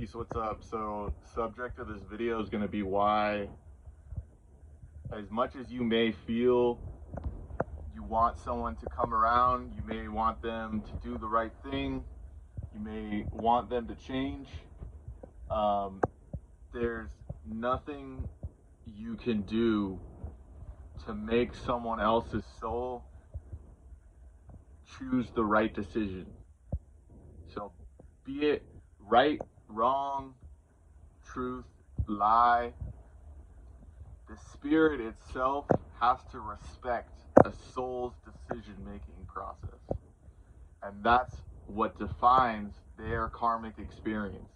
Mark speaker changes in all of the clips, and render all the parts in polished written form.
Speaker 1: Peace, what's up? So, subject of this video is going to be why, as much as you may feel you want someone to come around, you may want them to do the right thing, you may want them to change, there's nothing you can do to make someone else's soul choose the right decision. So, be it right, wrong, truth, lie, the spirit itself has to respect a soul's decision-making process. And that's what defines their karmic experience,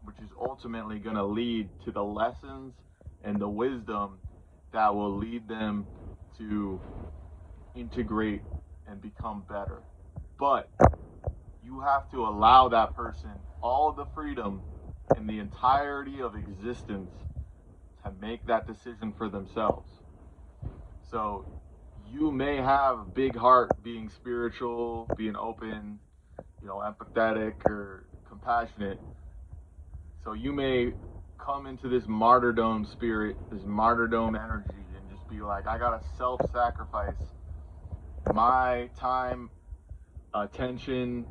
Speaker 1: which is ultimately going to lead to the lessons and the wisdom that will lead them to integrate and become better. But you have to allow that person all of the freedom in the entirety of existence to make that decision for themselves. So you may have a big heart, being spiritual, being open, empathetic or compassionate. So you may come into this martyrdom spirit, this martyrdom energy, and just be like, I gotta self-sacrifice my time, attention,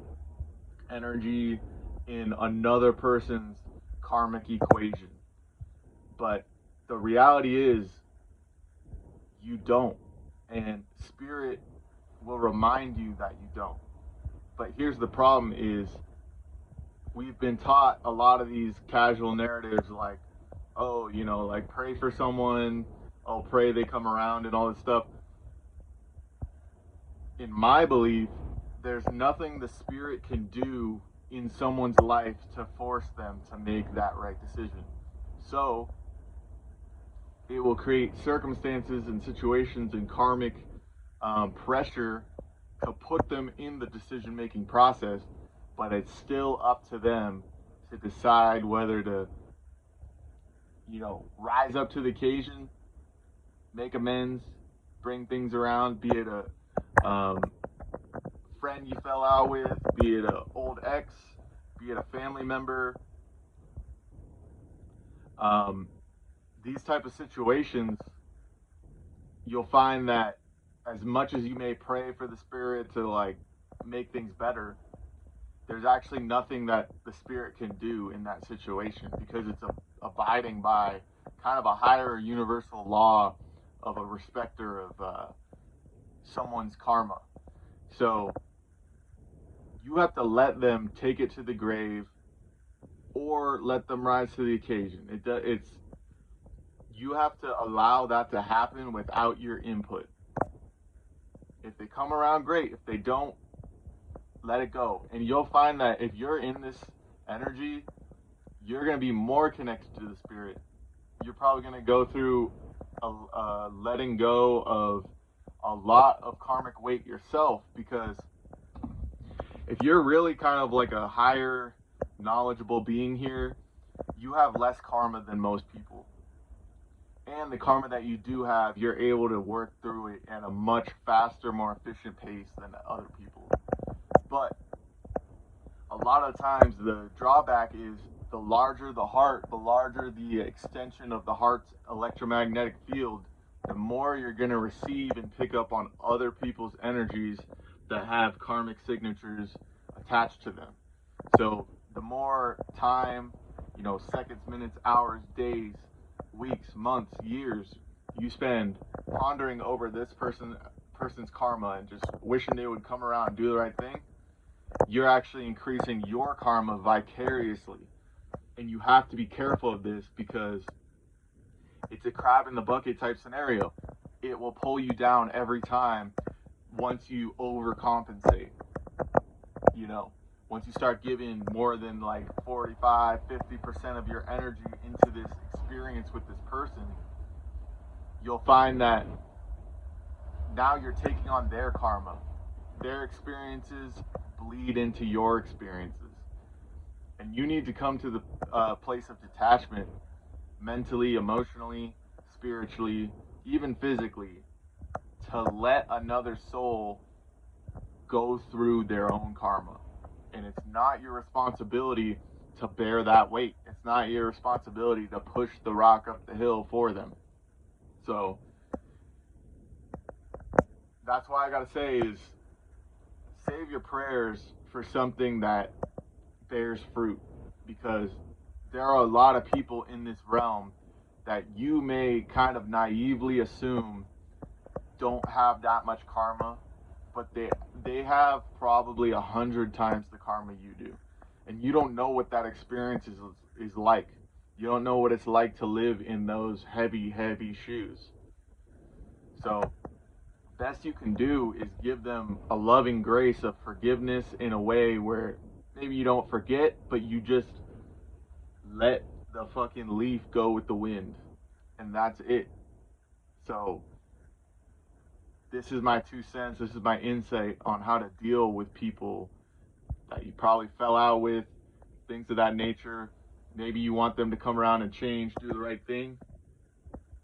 Speaker 1: energy in another person's karmic equation. But the reality is you don't, and spirit will remind you that you don't. But here's the problem is we've been taught a lot of these casual narratives like, oh, like pray for someone, oh, pray they come around and all this stuff. In my belief, there's nothing the spirit can do in someone's life to force them to make that right decision. So it will create circumstances and situations and karmic pressure to put them in the decision-making process, but it's still up to them to decide whether to, rise up to the occasion, make amends, bring things around, be it a friend you fell out with, be it an old ex, be it a family member. These type of situations, you'll find that as much as you may pray for the spirit to make things better, there's actually nothing that the spirit can do in that situation because it's abiding by kind of a higher universal law of a respecter of someone's karma. So you have to let them take it to the grave or let them rise to the occasion. You have to allow that to happen without your input. If they come around, great. If they don't, let it go. And you'll find that if you're in this energy, you're going to be more connected to the spirit. You're probably going to go through a letting go of a lot of karmic weight yourself, because if you're really kind of like a higher knowledgeable being here, you have less karma than most people. And the karma that you do have, you're able to work through it at a much faster, more efficient pace than other people. But a lot of times the drawback is the larger the heart, the larger the extension of the heart's electromagnetic field, the more you're going to receive and pick up on other people's energies that have karmic signatures attached to them. So the more time, seconds, minutes, hours, days, weeks, months, years you spend pondering over this person's karma and just wishing they would come around and do the right thing, you're actually increasing your karma vicariously. And you have to be careful of this because it's a crab in the bucket type scenario. It will pull you down every time once you overcompensate. Once you start giving more than 45, 50% of your energy into this experience with this person, you'll find that now you're taking on their karma. Their experiences bleed into your experiences. And you need to come to the place of detachment, mentally, emotionally, spiritually, even physically, to let another soul go through their own karma. And it's not your responsibility to bear that weight. It's not your responsibility to push the rock up the hill for them. So that's why I gotta say is save your prayers for something that bears fruit, because there are a lot of people in this realm that you may kind of naively assume don't have that much karma, but they have probably 100 times the karma you do, and you don't know what that experience is like. You don't know what it's like to live in those heavy shoes. So best you can do is give them a loving grace of forgiveness in a way where maybe you don't forget, but you just let the fucking leaf go with the wind, and that's it. So this is my 2 cents. This is my insight on how to deal with people that you probably fell out with, things of that nature. Maybe you want them to come around and change, do the right thing.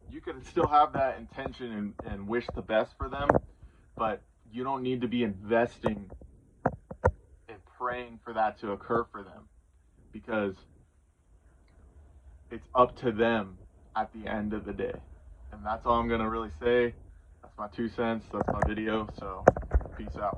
Speaker 1: You can still have that intention and wish the best for them, but you don't need to be investing and praying for that to occur for them, because it's up to them at the end of the day. And that's all I'm going to really say. That's my 2 cents. That's my video. So peace out.